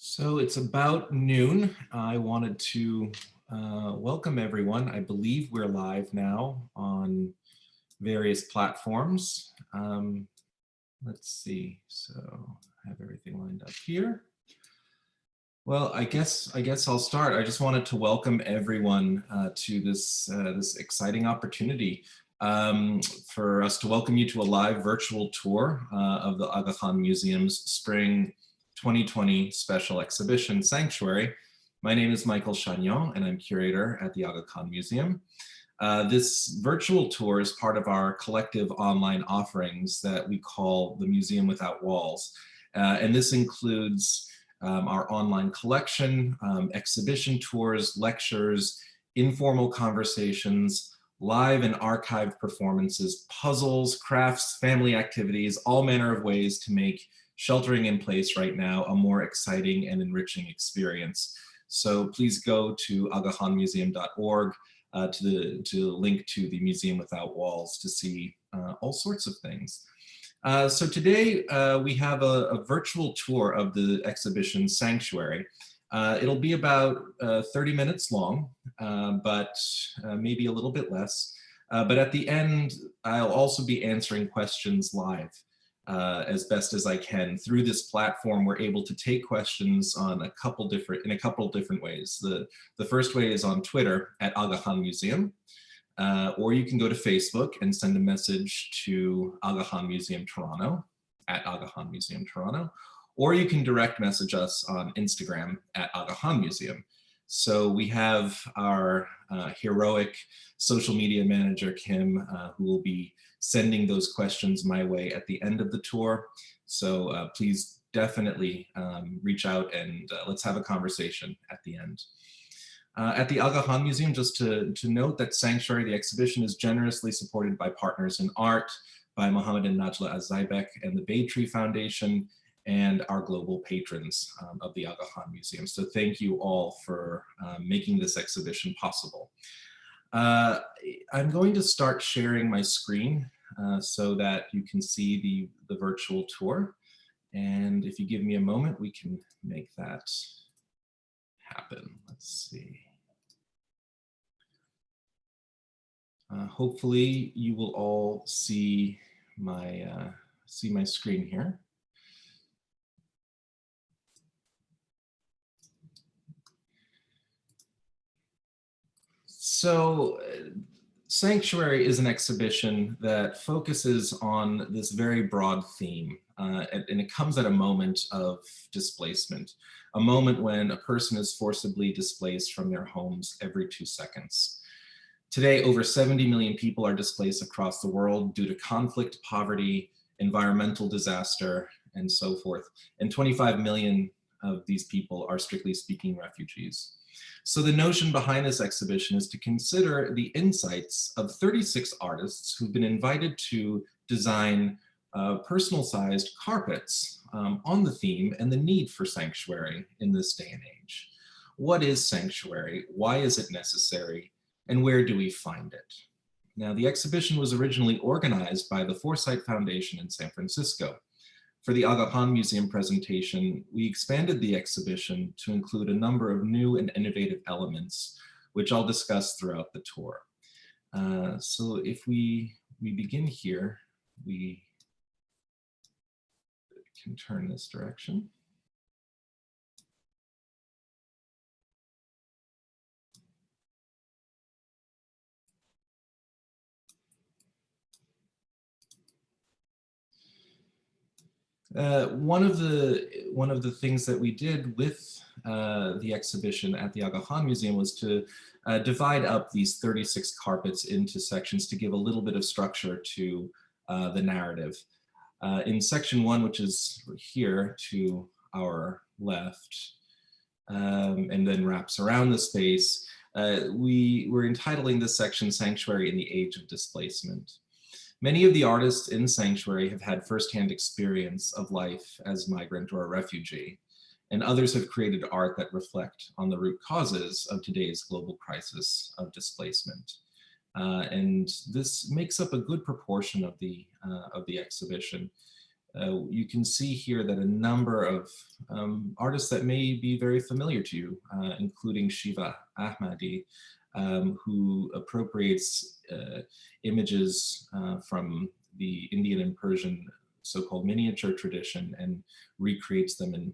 So it's about noon. I wanted to welcome everyone. I believe we're live now on various platforms. Let's see. So I have everything lined up here. Well, I guess I'll start. I just wanted to welcome everyone to this exciting opportunity for us to welcome you to a live virtual tour of the Aga Khan Museum's Spring 2020 Special Exhibition Sanctuary. My name is Michael Chagnon, and I'm curator at the Aga Khan Museum. This virtual tour is part of our collective online offerings that we call the Museum Without Walls. And this includes our online collection, exhibition tours, lectures, informal conversations, live and archived performances, puzzles, crafts, family activities, all manner of ways to make sheltering in place right now a more exciting and enriching experience. So please go to agakhanmuseum.org to link to the Museum Without Walls to see all sorts of things. So today we have a virtual tour of the exhibition Sanctuary. It'll be about 30 minutes long, but maybe a little bit less. But at the end, I'll also be answering questions live as best as I can. Through this platform, we're able to take questions on in a couple different ways. The first way is on Twitter at Aga Khan Museum. Or you can go to Facebook and send a message to Aga Khan Museum Toronto, at Aga Khan Museum Toronto, or you can direct message us on Instagram at Aga Khan Museum. So we have our heroic social media manager, Kim, who will be sending those questions my way at the end of the tour. So please definitely reach out and let's have a conversation at the end. At the Aga Khan Museum, just to note that Sanctuary, the exhibition, is generously supported by partners in art, by Mohammad and Najla Zaibak and the Bay Tree Foundation, and our global patrons of the Aga Khan Museum. So thank you all for making this exhibition possible. I'm going to start sharing my screen so that you can see the virtual tour. And if you give me a moment, we can make that happen. Let's see. Hopefully you will all see my screen here. So Sanctuary is an exhibition that focuses on this very broad theme, and it comes at a moment of displacement, a moment when a person is forcibly displaced from their homes every 2 seconds. Today, over 70 million people are displaced across the world due to conflict, poverty, environmental disaster, and so forth. And 25 million of these people are, strictly speaking, refugees. So the notion behind this exhibition is to consider the insights of 36 artists who've been invited to design personal-sized carpets on the theme and the need for sanctuary in this day and age. What is sanctuary? Why is it necessary? And where do we find it? Now, the exhibition was originally organized by the Foresight Foundation in San Francisco. For the Aga Khan Museum presentation, we expanded the exhibition to include a number of new and innovative elements, which I'll discuss throughout the tour. So if we begin here, we can turn this direction. One of the things that we did with the exhibition at the Aga Khan Museum was to divide up these 36 carpets into sections to give a little bit of structure to the narrative. In section 1, which is here to our left, and then wraps around the space, we were entitling this section Sanctuary in the Age of Displacement. Many of the artists in Sanctuary have had firsthand experience of life as migrant or a refugee, and others have created art that reflect on the root causes of today's global crisis of displacement. And this makes up a good proportion of the exhibition. you can see here that a number of artists that may be very familiar to you, including Shiva Ahmadi, who appropriates images from the Indian and Persian so-called miniature tradition and recreates them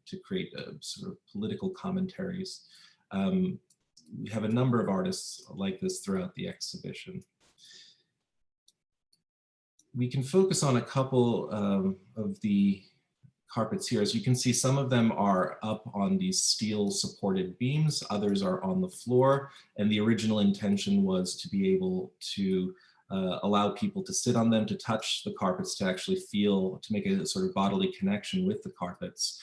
to create sort of political commentaries. We have a number of artists like this throughout the exhibition. We can focus on a couple of the carpets here. As you can see, some of them are up on these steel supported beams, others are on the floor, and the original intention was to be able to allow people to sit on them, to touch the carpets, to actually feel, to make a sort of bodily connection with the carpets.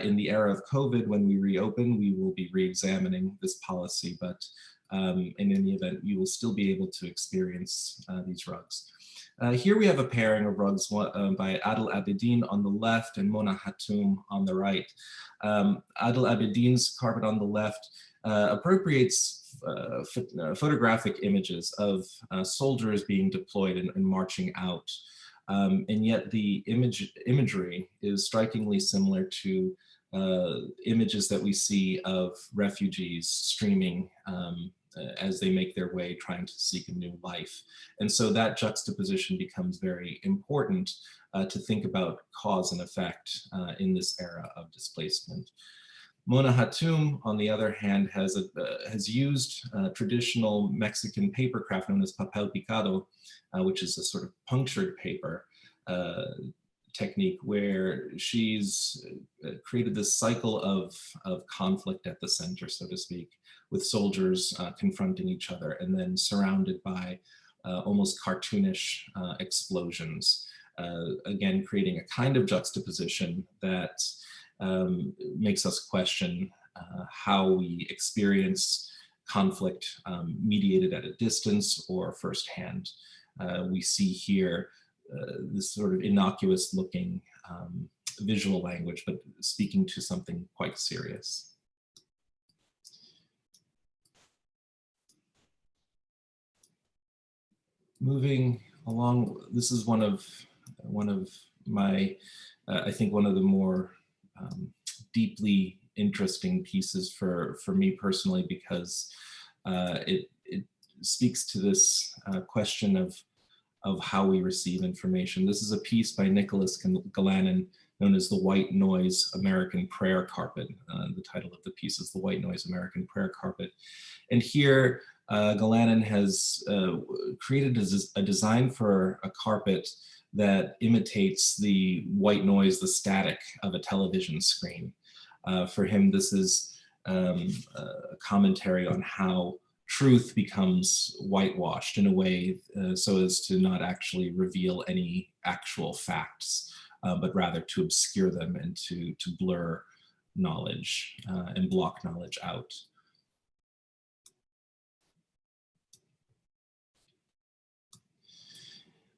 In the era of COVID, when we reopen, we will be re-examining this policy, but in any event, you will still be able to experience these rugs. Here we have a pairing of rugs by Adel Abedin on the left and Mona Hatoum on the right. Adel Abedin's carpet on the left appropriates photographic images of soldiers being deployed and marching out. And yet the imagery is strikingly similar to images that we see of refugees streaming as they make their way trying to seek a new life. And so that juxtaposition becomes very important to think about cause and effect in this era of displacement. Mona Hatoum, on the other hand, has used traditional Mexican paper craft known as papel picado, which is a sort of punctured paper technique where she's created this cycle of conflict at the center, so to speak, with soldiers confronting each other and then surrounded by almost cartoonish explosions. Again, creating a kind of juxtaposition that makes us question how we experience conflict mediated at a distance or firsthand. We see here this sort of innocuous looking visual language, but speaking to something quite serious. Moving along, this is one of my, I think one of the more deeply interesting pieces for me personally, because it speaks to this question of how we receive information. This is a piece by Nicholas Galanin known as The White Noise American Prayer Carpet. The title of the piece is The White Noise American Prayer Carpet. And here, Galanin has created a design for a carpet that imitates the white noise, the static of a television screen. For him, this is a commentary on how truth becomes whitewashed in a way so as to not actually reveal any actual facts, but rather to obscure them and to blur knowledge and block knowledge out.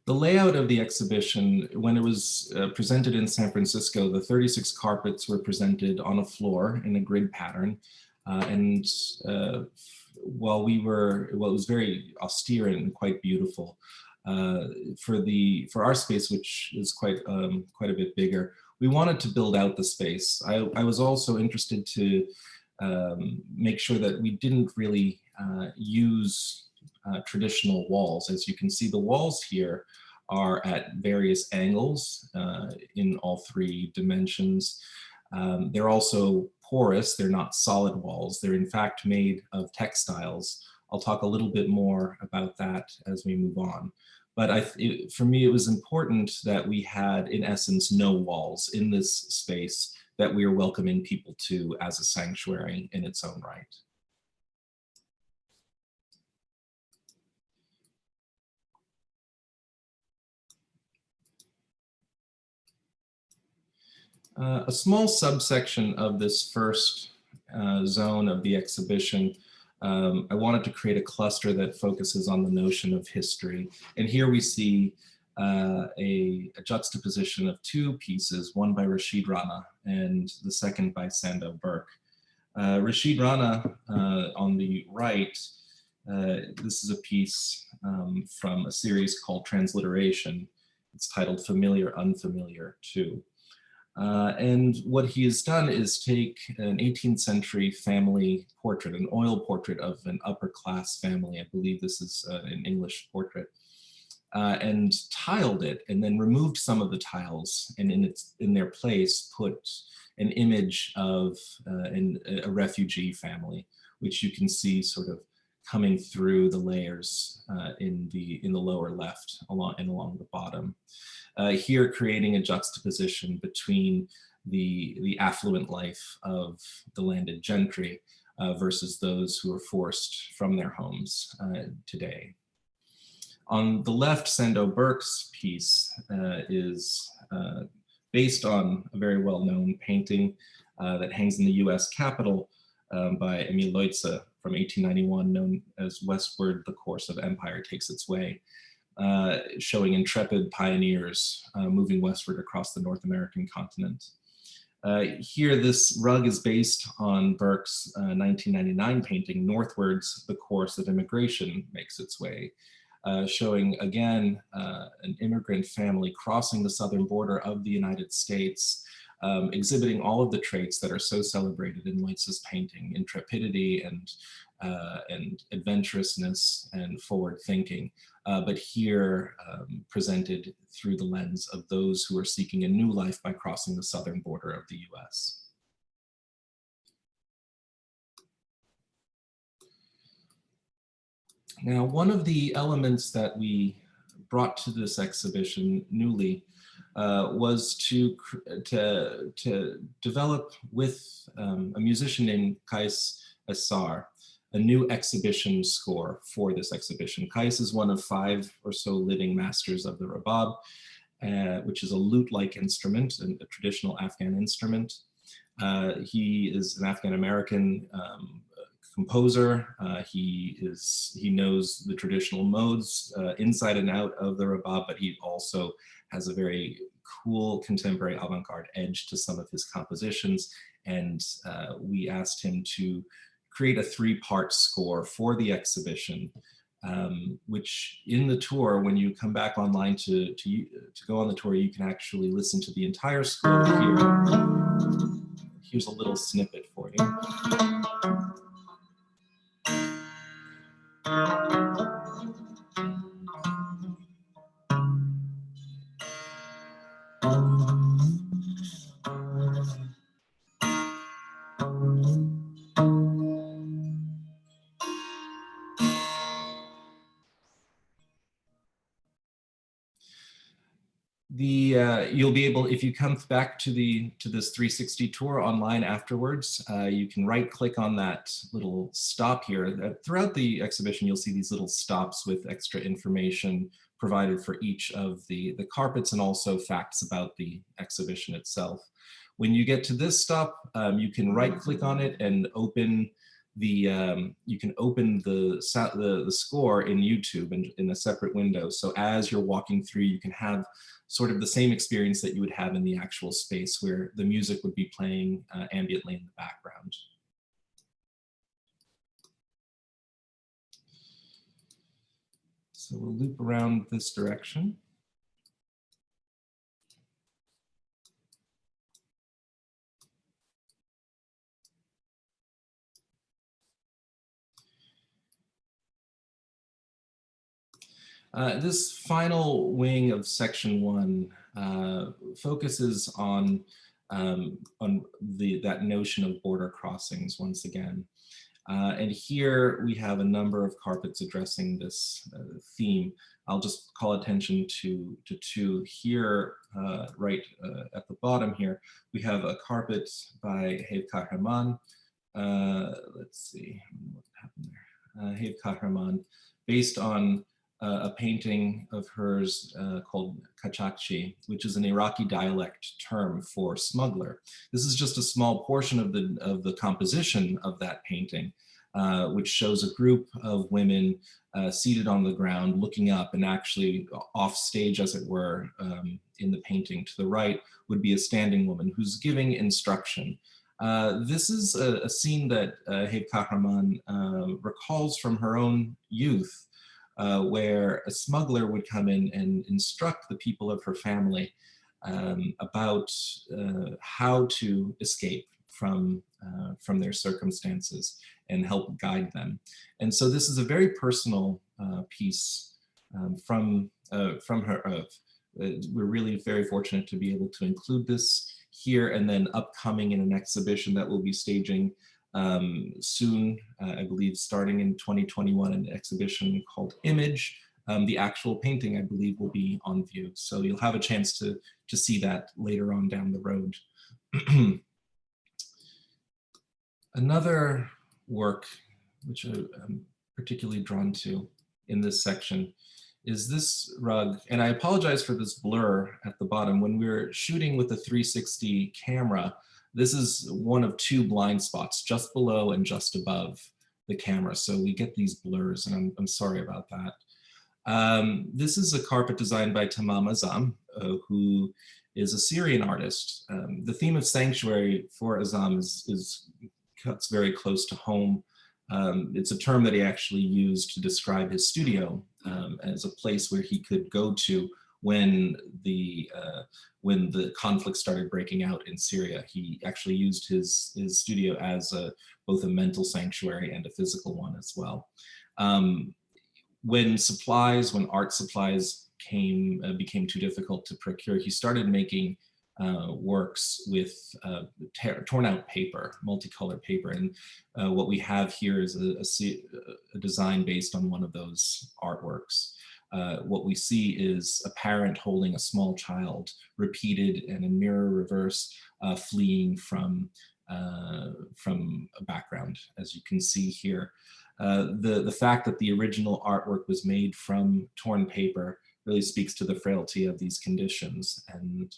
The layout of the exhibition, when it was presented in San Francisco, the 36 carpets were presented on a floor in a grid pattern. While it was very austere and quite beautiful, for our space, which is quite a bit bigger, we wanted to build out the space. I was also interested to make sure that we didn't really use traditional walls. As you can see, the walls here are at various angles in all three dimensions. They're also porous, they're not solid walls. They're in fact made of textiles. I'll talk a little bit more about that as we move on. But for me, it was important that we had, in essence, no walls in this space that we are welcoming people to as a sanctuary in its own right. A small subsection of this first zone of the exhibition, I wanted to create a cluster that focuses on the notion of history. And here we see a juxtaposition of two pieces, one by Rashid Rana and the second by Sandow Burke. Rashid Rana on the right, this is a piece from a series called Transliteration. It's titled Familiar, Unfamiliar Too. And what he has done is take an 18th century family portrait, an oil portrait of an upper class family. I believe this is an English portrait. And tiled it, and then removed some of the tiles, and in their place put an image of a refugee family, which you can see sort of coming through the layers in the lower left along the bottom. Here, creating a juxtaposition between the affluent life of the landed gentry versus those who are forced from their homes today. On the left, Sando Burke's piece is based on a very well-known painting that hangs in the US Capitol by Emil Leutze from 1891, known as Westward, the Course of Empire Takes Its Way, showing intrepid pioneers moving westward across the North American continent. Here, this rug is based on Burke's 1999 painting, Northwards, the Course of Immigration Makes Its Way, showing again an immigrant family crossing the southern border of the United States, exhibiting all of the traits that are so celebrated in Leutze's painting: intrepidity and adventurousness and forward thinking, but here presented through the lens of those who are seeking a new life by crossing the southern border of the US. Now, one of the elements that we brought to this exhibition newly was to develop with a musician named Kais Essar a new exhibition score for this exhibition. Kais is one of 5 or so living masters of the rabab, which is a lute-like instrument, and a traditional Afghan instrument. He is an Afghan-American composer. He knows the traditional modes inside and out of the rabab, but he also has a very cool contemporary avant-garde edge to some of his compositions. And we asked him to create a 3-part score for the exhibition, which in the tour, when you come back online to go on the tour, you can actually listen to the entire score here. Here's a little snippet for you. You'll be able, if you come back to this 360 tour online afterwards, you can right-click on that little stop here. Throughout the exhibition, you'll see these little stops with extra information provided for each of the carpets, and also facts about the exhibition itself. When you get to this stop, you can right-click on it and open the score in YouTube and in a separate window. So as you're walking through, you can have sort of the same experience that you would have in the actual space, where the music would be playing ambiently in the background. So we'll loop around this direction. This final wing of section 1 focuses on that notion of border crossings once again. And here we have a number of carpets addressing this theme. I'll just call attention to 2 here, right at the bottom here. We have a carpet by Haib Kahraman. Let's see what happened there. Haib Kahraman, based on a painting of hers called Kachakchi, which is an Iraqi dialect term for smuggler. This is just a small portion of the composition of that painting, which shows a group of women seated on the ground, looking up, and actually off stage, as it were, in the painting to the right would be a standing woman who's giving instruction. This is a scene that Haib Kahraman recalls from her own youth, where a smuggler would come in and instruct the people of her family about how to escape from their circumstances and help guide them. And so this is a very personal piece from her. We're really very fortunate to be able to include this here, and then upcoming in an exhibition that we'll be staging soon, I believe starting in 2021, an exhibition called Image. The actual painting, I believe, will be on view. So you'll have a chance to see that later on down the road. Another work which I'm particularly drawn to in this section is this rug. And I apologize for this blur at the bottom. When we're shooting with a 360 camera, this is one of two blind spots, just below and just above the camera. So we get these blurs, and I'm sorry about that. This is a carpet designed by Tamam Azam, who is a Syrian artist. The theme of sanctuary for Azam cuts very close to home. It's a term that he actually used to describe his studio as a place where he could go to when the conflict started breaking out in Syria. He actually used his studio as both a mental sanctuary and a physical one as well. When art supplies became too difficult to procure, he started making works with torn out paper, multicolored paper. And what we have here is a design based on one of those artworks. What we see is a parent holding a small child, repeated and in mirror reverse, fleeing from a background, as you can see here. The fact that the original artwork was made from torn paper really speaks to the frailty of these conditions, and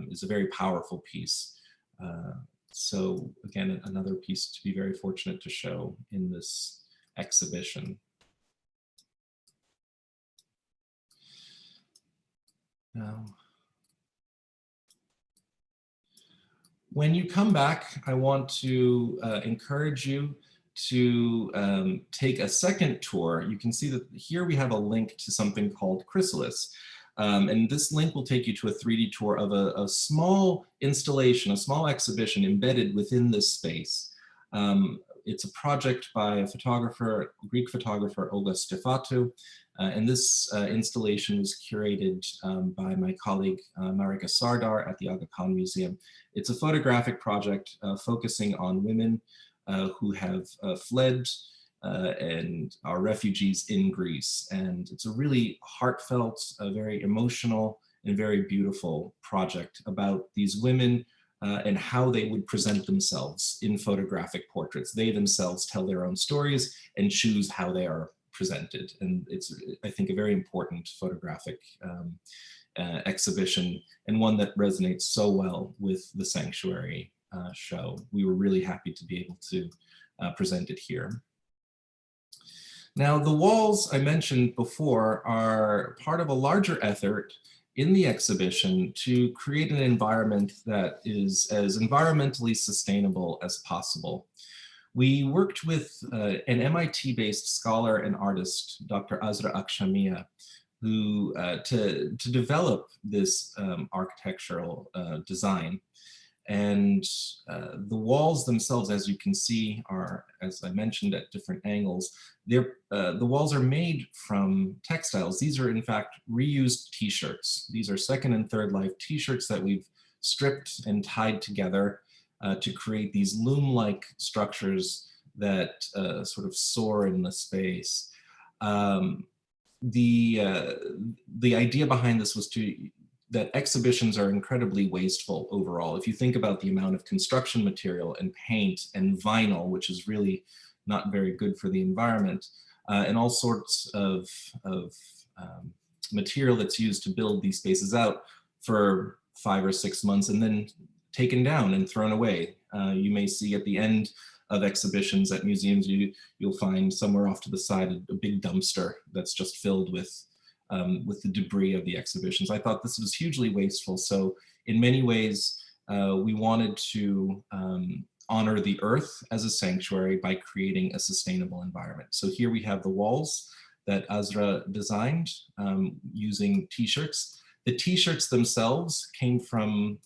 is a very powerful piece. So again, another piece to be very fortunate to show in this exhibition. Now, when you come back, I want to encourage you to take a second tour. You can see that here we have a link to something called Chrysalis. And this link will take you to a 3D tour of a small installation, a small exhibition embedded within this space. It's a project by a photographer, Greek photographer, Olga Stefatou. And this installation was curated by my colleague, Marika Sardar at the Aga Khan Museum. It's a photographic project focusing on women who have fled and are refugees in Greece. And it's a really heartfelt, very emotional, and very beautiful project about these women and how they would present themselves in photographic portraits. They themselves tell their own stories and choose how they are presented. And it's, I think, a very important photographic exhibition, and one that resonates so well with the Sanctuary show. We were really happy to be able to present it here. Now, the walls I mentioned before are part of a larger effort in the exhibition to create an environment that is as environmentally sustainable as possible. We worked with an MIT-based scholar and artist, Dr. Azra Akshamia, who to develop this architectural design. And the walls themselves, as you can see, are, as I mentioned, at different angles. The walls are made from textiles. These are, in fact, reused t-shirts. These are second and third life t-shirts that we've stripped and tied together to create these loom-like structures that sort of soar in the space. The idea behind this was that exhibitions are incredibly wasteful overall. If you think about the amount of construction material and paint and vinyl, which is really not very good for the environment, and all sorts of material that's used to build these spaces out for 5 or 6 months and then taken down and thrown away. You may see at the end of exhibitions at museums, you'll find somewhere off to the side a big dumpster that's just filled with the debris of the exhibitions. I thought this was hugely wasteful. So in many ways, we wanted to honor the earth as a sanctuary by creating a sustainable environment. So here we have the walls that Azra designed using t-shirts. The t-shirts themselves came from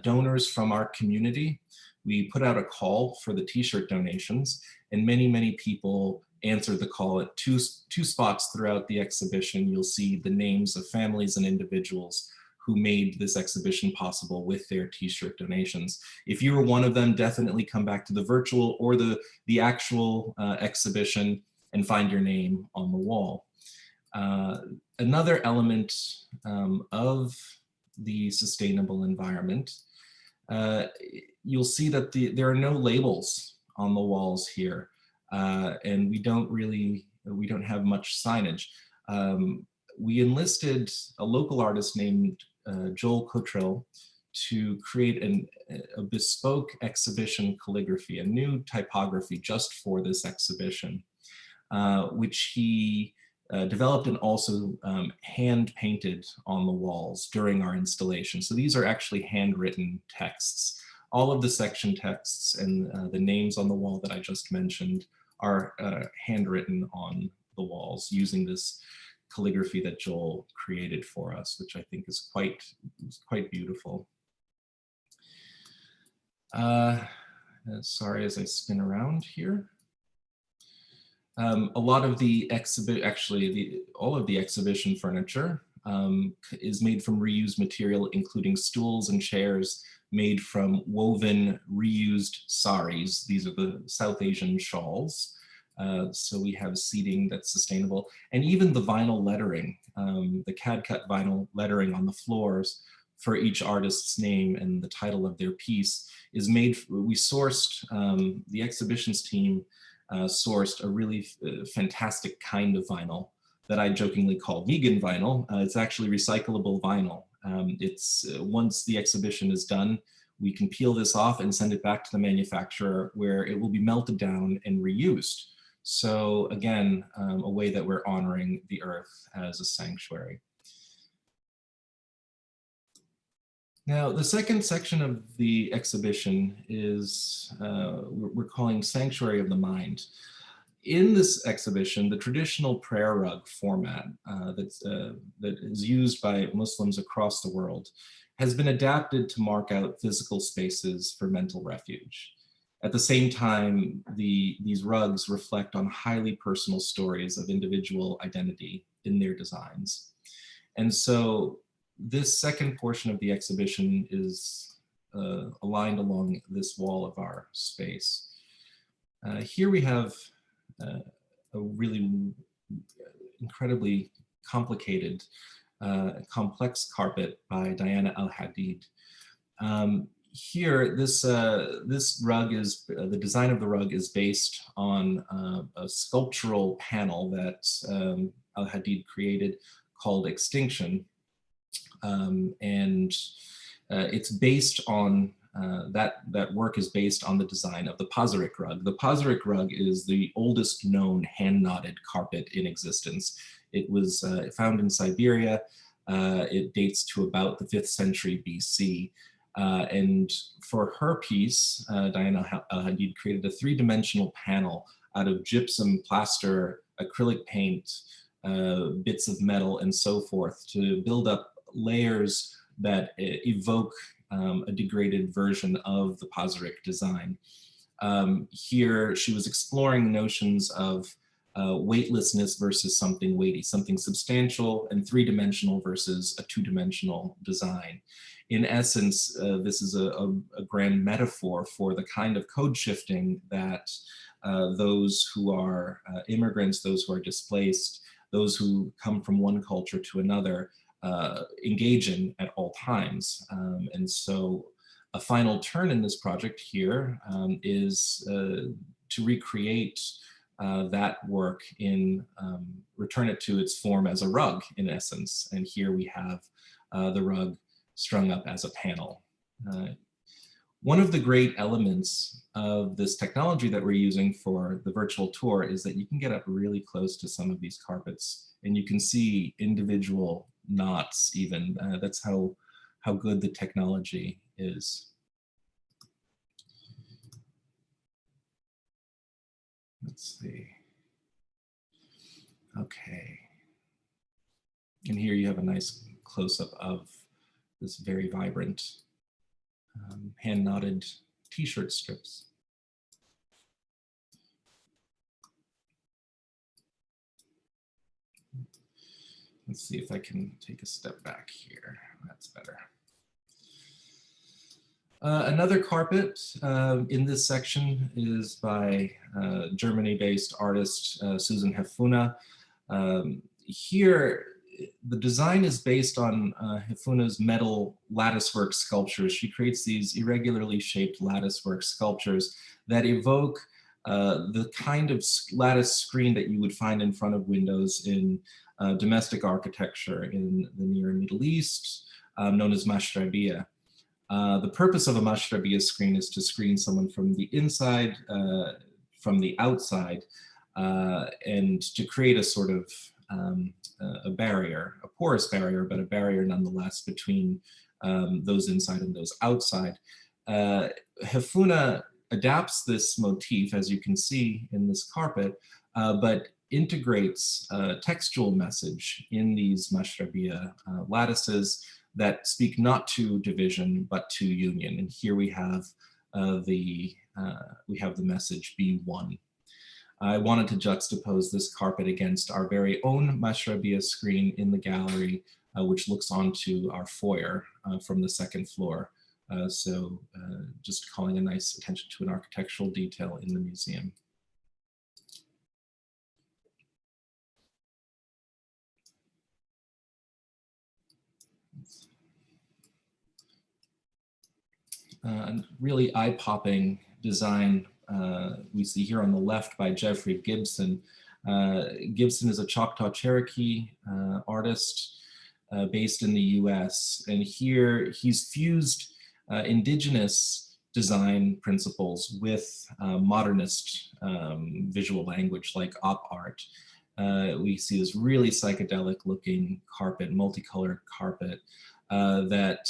donors from our community. We put out a call for the t-shirt donations, and many people answered the call at two spots throughout the exhibition. You'll see the names of families and individuals who made this exhibition possible with their t-shirt donations. If you were one of them, definitely come back to the virtual or the actual exhibition and find your name on the wall. Another element of the sustainable environment, you'll see that there are no labels on the walls here, and we don't have much signage. We enlisted a local artist named Joel Cottrell to create a bespoke exhibition calligraphy, a new typography just for this exhibition, which he developed and also hand painted on the walls during our installation. So these are actually handwritten texts. All of the section texts and the names on the wall that I just mentioned are handwritten on the walls using this calligraphy that Joel created for us, which I think is quite beautiful. Sorry, as I spin around here. A lot of the all of the exhibition furniture is made from reused material, including stools and chairs made from woven reused saris. These are the South Asian shawls. So we have seating that's sustainable, and even the vinyl lettering, the CAD cut vinyl lettering on the floors for each artist's name and the title of their piece is made. We sourced, the exhibitions team sourced a really fantastic kind of vinyl that I jokingly call vegan vinyl. It's actually recyclable vinyl. Once the exhibition is done, we can peel this off and send it back to the manufacturer where it will be melted down and reused. So again, a way that we're honoring the earth as a sanctuary. Now, the second section of the exhibition is, we're calling Sanctuary of the Mind. In this exhibition, the traditional prayer rug format that is used by Muslims across the world has been adapted to mark out physical spaces for mental refuge. At the same time, these rugs reflect on highly personal stories of individual identity in their designs. And so this second portion of the exhibition is aligned along this wall of our space. Here we have a really incredibly complicated, complex carpet by Diana Al-Hadid. Here, this rug is, the design of the rug is based on a sculptural panel that Al-Hadid created called Extinction. It's based on, that work is based on the design of the Pazyryk rug. The Pazyryk rug is the oldest known hand-knotted carpet in existence. It was found in Siberia. It dates to about the 5th century BC. And for her piece, Diana Al-Hadid created a 3-dimensional panel out of gypsum, plaster, acrylic paint, bits of metal, and so forth to build up layers that evoke a degraded version of the Pazyryk design. Here, she was exploring notions of weightlessness versus something weighty, something substantial and 3-dimensional versus a 2-dimensional design. In essence, this is a grand metaphor for the kind of code shifting that those who are immigrants, those who are displaced, those who come from one culture to another, engage in at all times. And so a final turn in this project here is to recreate that work in, return it to its form as a rug in essence. And here we have the rug strung up as a panel. One of the great elements of this technology that we're using for the virtual tour is that you can get up really close to some of these carpets and you can see individual knots even. That's how good the technology is. Let's see. Okay. And here you have a nice close-up of this very vibrant hand-knotted t-shirt strips. Let's see if I can take a step back here. That's better. Another carpet in this section is by Germany-based artist Susan Hefuna. Here, the design is based on Hefuna's metal latticework sculptures. She creates these irregularly shaped latticework sculptures that evoke the kind of lattice screen that you would find in front of windows in domestic architecture in the Near and Middle East, known as mashrabiyah. The purpose of a mashrabiyah screen is to screen someone from the inside, from the outside, and to create a sort of a barrier, a porous barrier, but a barrier nonetheless between those inside and those outside. Hefuna adapts this motif, as you can see in this carpet, but integrates a textual message in these mashrabiyah lattices that speak not to division, but to union. And here we have the message, be one. I wanted to juxtapose this carpet against our very own mashrabiyah screen in the gallery, which looks onto our foyer from the second floor. So just calling a nice attention to an architectural detail in the museum. A really eye-popping design we see here on the left by Jeffrey Gibson. Gibson is a Choctaw Cherokee artist based in the US. And here he's fused indigenous design principles with modernist visual language like op art. We see this really psychedelic looking carpet, multicolored carpet that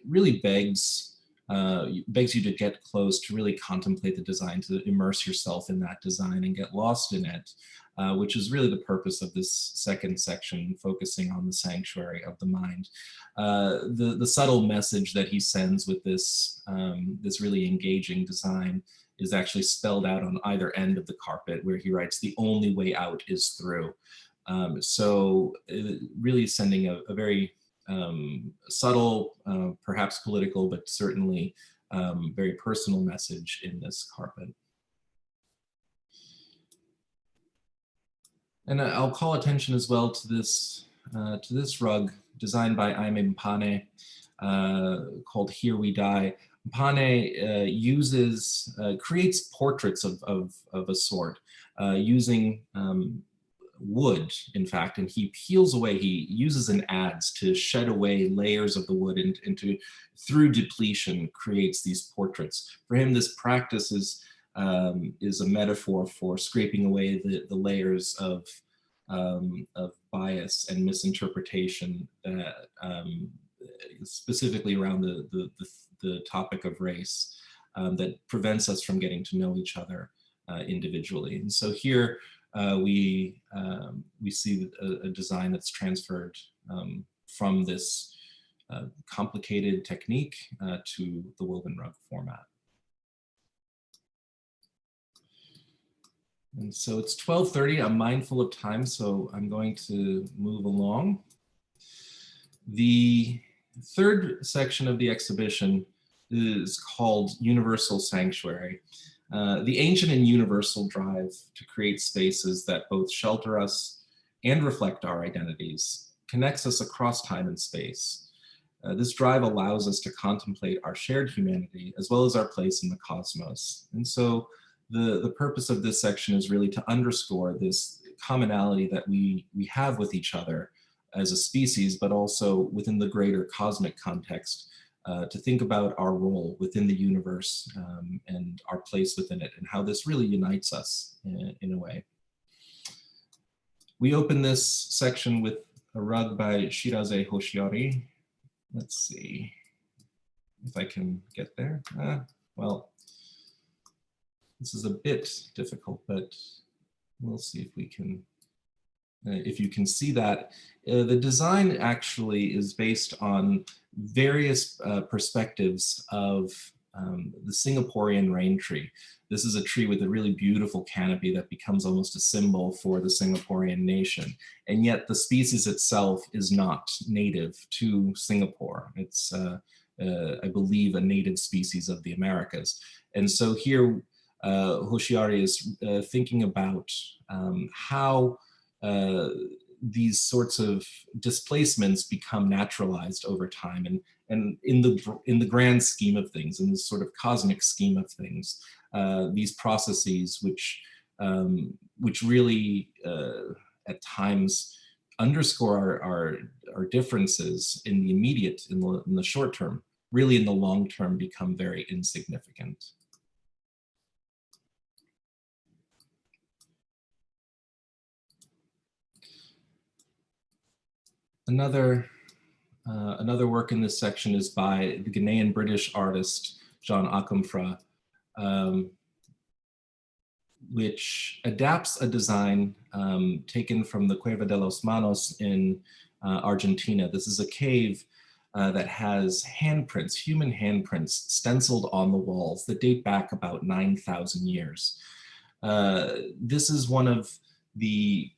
really begs you to get close, to really contemplate the design, to immerse yourself in that design and get lost in it, which is really the purpose of this second section, focusing on the sanctuary of the mind. The subtle message that he sends with this, this really engaging design is actually spelled out on either end of the carpet, where he writes, "The only way out is through." So really sending a very subtle, perhaps political, but certainly very personal message in this carpet. And I'll call attention as well to this rug designed by Aime Mpane called "Here We Die." Mpane creates portraits of a sort using wood, in fact, and he peels away, he uses an adze to shed away layers of the wood and through depletion, creates these portraits. For him, this practice is a metaphor for scraping away the layers of bias and misinterpretation that specifically around the topic of race that prevents us from getting to know each other individually. And so here, we see a design that's transferred from this complicated technique to the woven rug format. And so it's 12:30, I'm mindful of time, so I'm going to move along. The third section of the exhibition is called Universal Sanctuary. The ancient and universal drive to create spaces that both shelter us and reflect our identities, connects us across time and space. This drive allows us to contemplate our shared humanity as well as our place in the cosmos. And so the purpose of this section is really to underscore this commonality that we have with each other as a species, but also within the greater cosmic context, to think about our role within the universe and our place within it, and how this really unites us in a way. We open this section with a rug by Shiraze Hoshiari. Let's see if I can get there. Well, this is a bit difficult, but we'll see if we can if you can see that, the design actually is based on various perspectives of the Singaporean rain tree. This is a tree with a really beautiful canopy that becomes almost a symbol for the Singaporean nation. And yet the species itself is not native to Singapore. It's, I believe, a native species of the Americas. And so here, Hoshiari is thinking about how these sorts of displacements become naturalized over time, and in the grand scheme of things, in this sort of cosmic scheme of things, these processes which really at times underscore our differences in the immediate, in the short term, really in the long term become very insignificant. Another work in this section is by the Ghanaian British artist John Akomfrah, which adapts a design taken from the Cueva de los Manos in Argentina. This is a cave that has handprints, human handprints, stenciled on the walls that date back about 9,000 years. This is one of the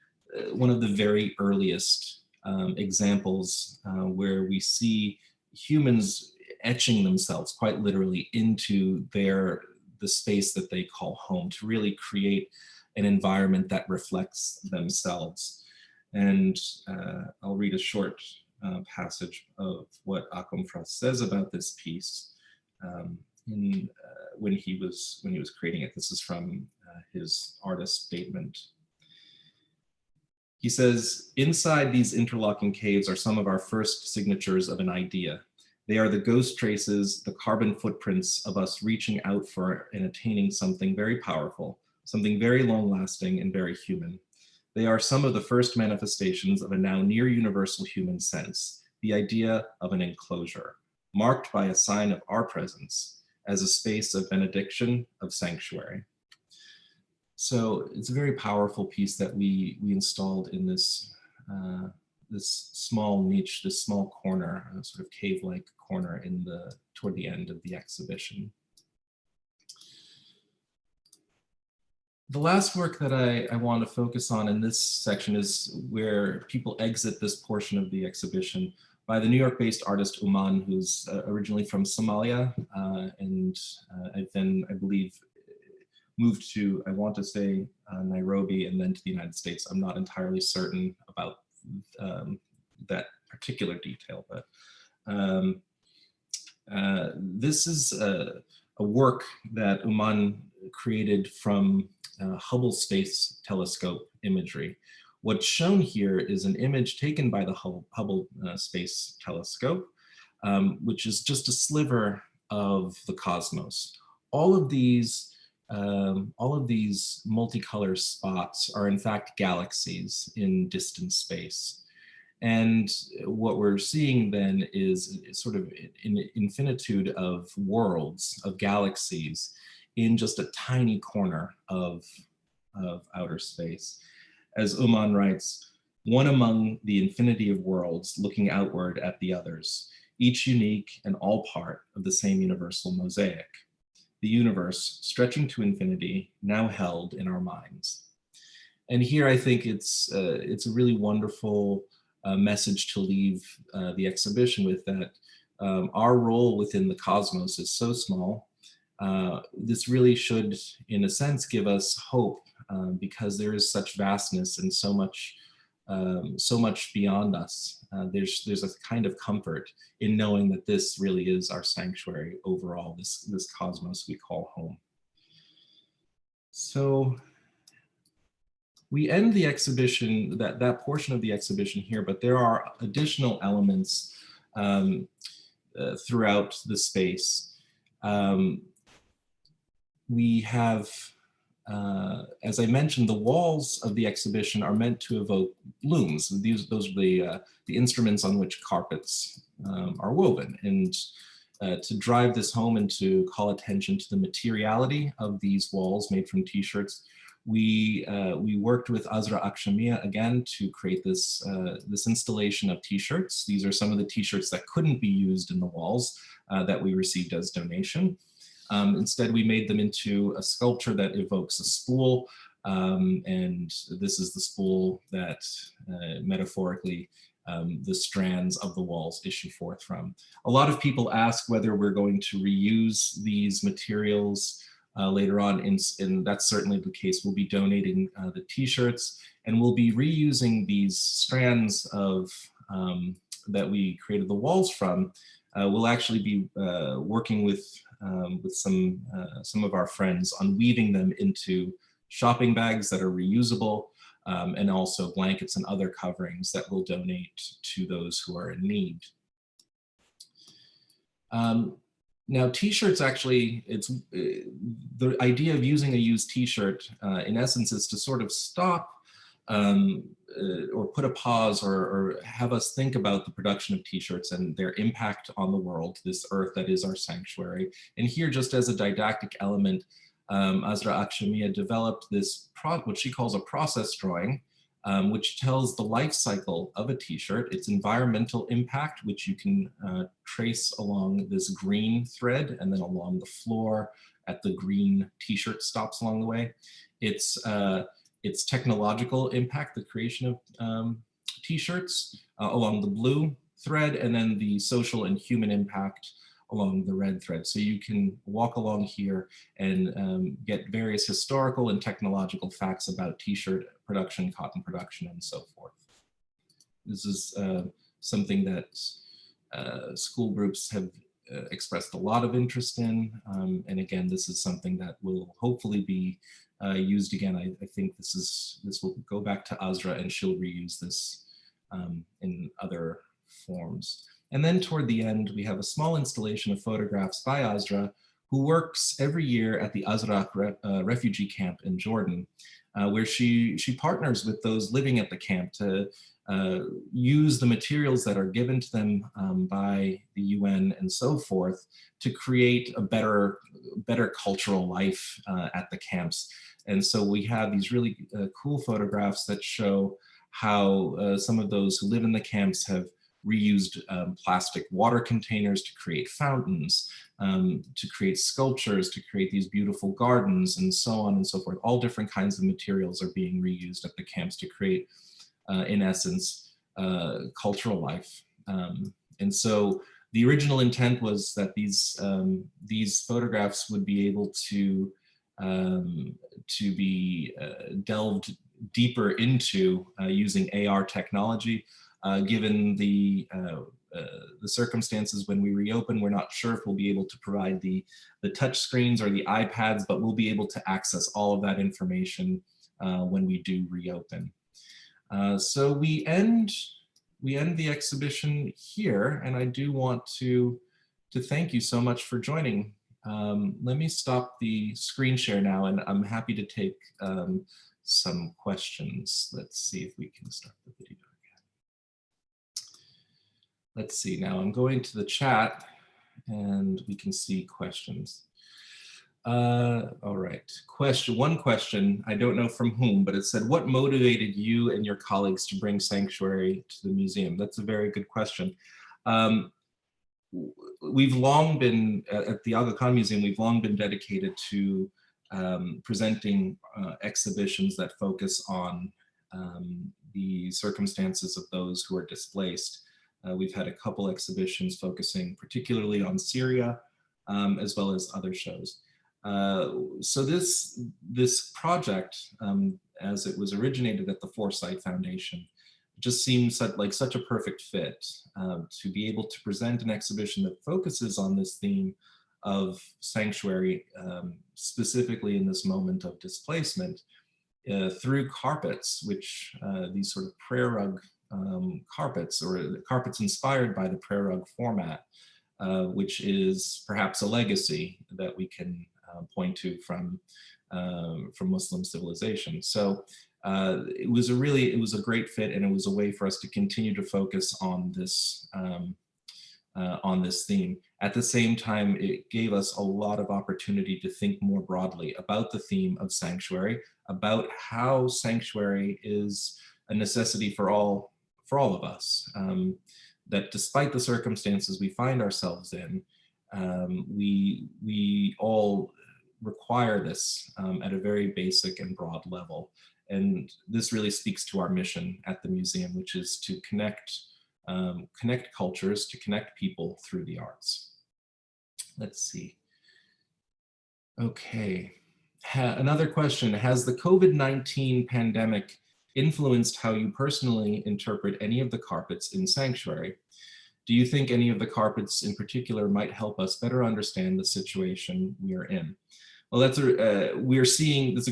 very earliest examples where we see humans etching themselves quite literally into the space that they call home, to really create an environment that reflects themselves. And I'll read a short passage of what Akomfrah says about this piece when he was creating it. This is from his artist statement. He says, "Inside these interlocking caves are some of our first signatures of an idea. They are the ghost traces, the carbon footprints of us reaching out for and attaining something very powerful, something very long-lasting and very human. They are some of the first manifestations of a now near universal human sense, the idea of an enclosure, marked by a sign of our presence as a space of benediction, of sanctuary." So it's a very powerful piece that we installed in this this small niche, this small corner, sort of cave-like corner toward the end of the exhibition. The last work that I want to focus on in this section is where people exit this portion of the exhibition, by the New York-based artist Uman, who's originally from Somalia, and then, I believe, moved to, I want to say, Nairobi, and then to the United States. I'm not entirely certain about that particular detail, but this is a work that Uman created from Hubble Space Telescope imagery. What's shown here is an image taken by the Hubble Space Telescope, which is just a sliver of the cosmos. All of these multicolor spots are in fact galaxies in distant space. And what we're seeing then is sort of an infinitude of worlds, of galaxies, in just a tiny corner of outer space. As Uman writes, "One among the infinity of worlds looking outward at the others, each unique and all part of the same universal mosaic. The universe stretching to infinity, now held in our minds." And here I think it's a really wonderful message to leave the exhibition with, that our role within the cosmos is so small. This really should, in a sense, give us hope, because there is such vastness and so much beyond us. There's a kind of comfort in knowing that this really is our sanctuary overall, this cosmos we call home. So we end the exhibition, that portion of the exhibition here, but there are additional elements throughout the space. We have, as I mentioned, the walls of the exhibition are meant to evoke looms. Those are the instruments on which carpets are woven. And to drive this home and to call attention to the materiality of these walls made from t-shirts, we worked with Azra Akshamia again to create this, this installation of t-shirts. These are some of the t-shirts that couldn't be used in the walls that we received as donation. Instead, we made them into a sculpture that evokes a spool, and this is the spool that metaphorically the strands of the walls issue forth from. A lot of people ask whether we're going to reuse these materials later on, and that's certainly the case. We'll be donating the t-shirts, and we'll be reusing these strands of that we created the walls from. We'll actually be working with some of our friends on weaving them into shopping bags that are reusable, and also blankets and other coverings that we'll donate to those who are in need. Now, t-shirts actually, it's the idea of using a used t-shirt in essence is to sort of stop or put a pause or have us think about the production of t-shirts and their impact on the world, this earth that is our sanctuary. And here, just as a didactic element, Azra Akshamia developed this, what she calls a process drawing, which tells the life cycle of a t-shirt, its environmental impact, which you can trace along this green thread and then along the floor at the green t-shirt stops along the way. Its technological impact, the creation of t-shirts along the blue thread, and then the social and human impact along the red thread. So you can walk along here and get various historical and technological facts about t-shirt production, cotton production, and so forth. This is something that school groups have expressed a lot of interest in. And again, this is something that will hopefully be used again. I think this will go back to Azra, and she'll reuse this in other forms. And then toward the end, we have a small installation of photographs by Azra, who works every year at the Azraq refugee camp in Jordan, where she partners with those living at the camp to use the materials that are given to them by the UN and so forth to create a better cultural life at the camps. And so we have these really cool photographs that show how some of those who live in the camps have reused plastic water containers to create fountains, to create sculptures, to create these beautiful gardens, and so on and so forth. All different kinds of materials are being reused at the camps to create, in essence, cultural life. And so the original intent was that these photographs would be able to be delved deeper into using AR technology. Given the circumstances when we reopen, we're not sure if we'll be able to provide the touch screens or the iPads, but we'll be able to access all of that information when we do reopen. So we end the exhibition here, and I do want to thank you so much for joining. Let me stop the screen share now, and I'm happy to take some questions. Let's see if we can start the video. Let's see, now I'm going to the chat and we can see questions. All right, one question, I don't know from whom, but it said, what motivated you and your colleagues to bring Sanctuary to the museum? That's a very good question. We've long been, at the Aga Khan Museum, we've long been dedicated to presenting exhibitions that focus on the circumstances of those who are displaced. We've had a couple exhibitions focusing particularly on Syria, as well as other shows. So this project, as it was originated at the Foresight Foundation, just seems like such a perfect fit to be able to present an exhibition that focuses on this theme of sanctuary, specifically in this moment of displacement, through carpets, which these sort of prayer rug carpets, or carpets inspired by the prayer rug format, which is perhaps a legacy that we can point to from Muslim civilization. So it was a great fit, and it was a way for us to continue to focus on this on this theme. At the same time, it gave us a lot of opportunity to think more broadly about the theme of sanctuary, about how sanctuary is a necessity for all of us. That despite the circumstances we find ourselves in, we all require this at a very basic and broad level. And this really speaks to our mission at the museum, which is to connect cultures, to connect people through the arts. Let's see. Okay. Another question, has the COVID-19 pandemic influenced how you personally interpret any of the carpets in Sanctuary? Do you think any of the carpets in particular might help us better understand the situation we are in? Well, that's a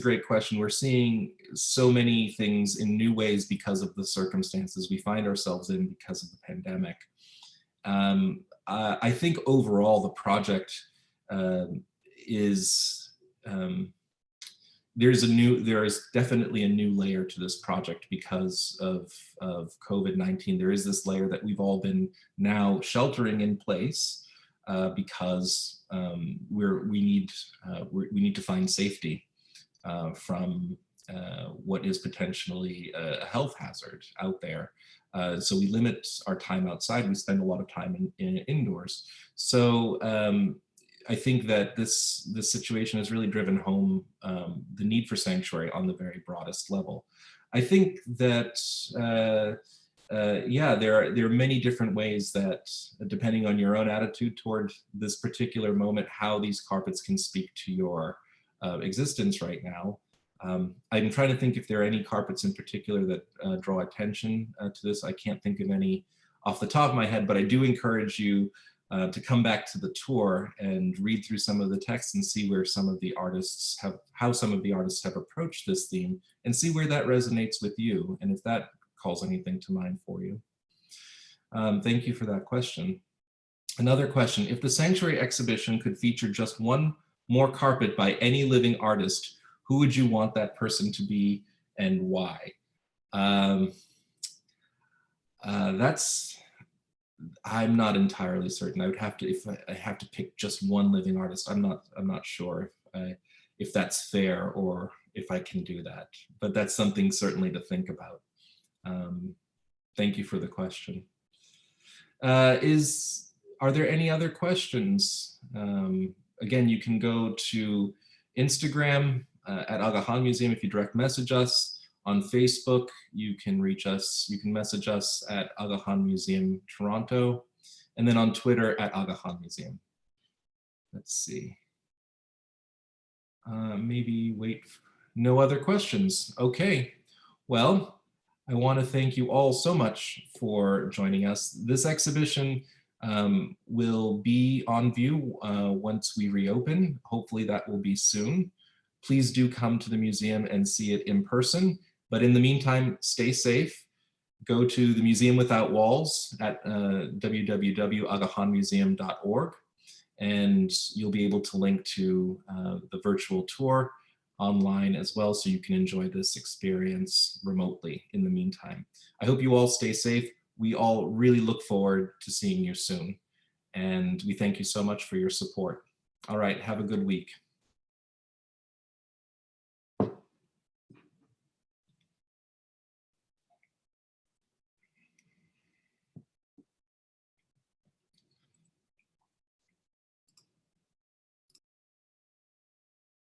great question. We're seeing so many things in new ways because of the circumstances we find ourselves in because of the pandemic. I think overall the project is, there is definitely a new layer to this project because of COVID-19. There is this layer that we've all been now sheltering in place because we need to find safety from what is potentially a health hazard out there. So we limit our time outside. We spend a lot of time indoors. So I think that this situation has really driven home the need for sanctuary on the very broadest level. I think that yeah, there are many different ways that, depending on your own attitude toward this particular moment, how these carpets can speak to your existence right now. I'm trying to think if there are any carpets in particular that draw attention to this. I can't think of any off the top of my head, but I do encourage you to come back to the tour and read through some of the texts and see where some of the artists how some of the artists have approached this theme, and see where that resonates with you, and if that calls anything to mind for you. Thank you for that question. Another question, if the Sanctuary exhibition could feature just one more carpet by any living artist, who would you want that person to be and why? I'm not entirely certain. I would have to, if I have to pick just one living artist, I'm not sure if that's fair or if I can do that, but that's something certainly to think about. Thank you for the question. Are there any other questions? Again, you can go to Instagram at Aga Khan Museum if you direct message us. On Facebook, you can reach us, you can message us at Aga Khan Museum Toronto, and then on Twitter at Aga Khan Museum. Let's see. Maybe wait, no other questions. Okay, well, I want to thank you all so much for joining us. This exhibition will be on view once we reopen. Hopefully that will be soon. Please do come to the museum and see it in person. But in the meantime, stay safe. Go to the Museum Without Walls at www.agakhanmuseum.org, and you'll be able to link to the virtual tour online as well, so you can enjoy this experience remotely in the meantime. I hope you all stay safe. We all really look forward to seeing you soon. And we thank you so much for your support. All right, have a good week.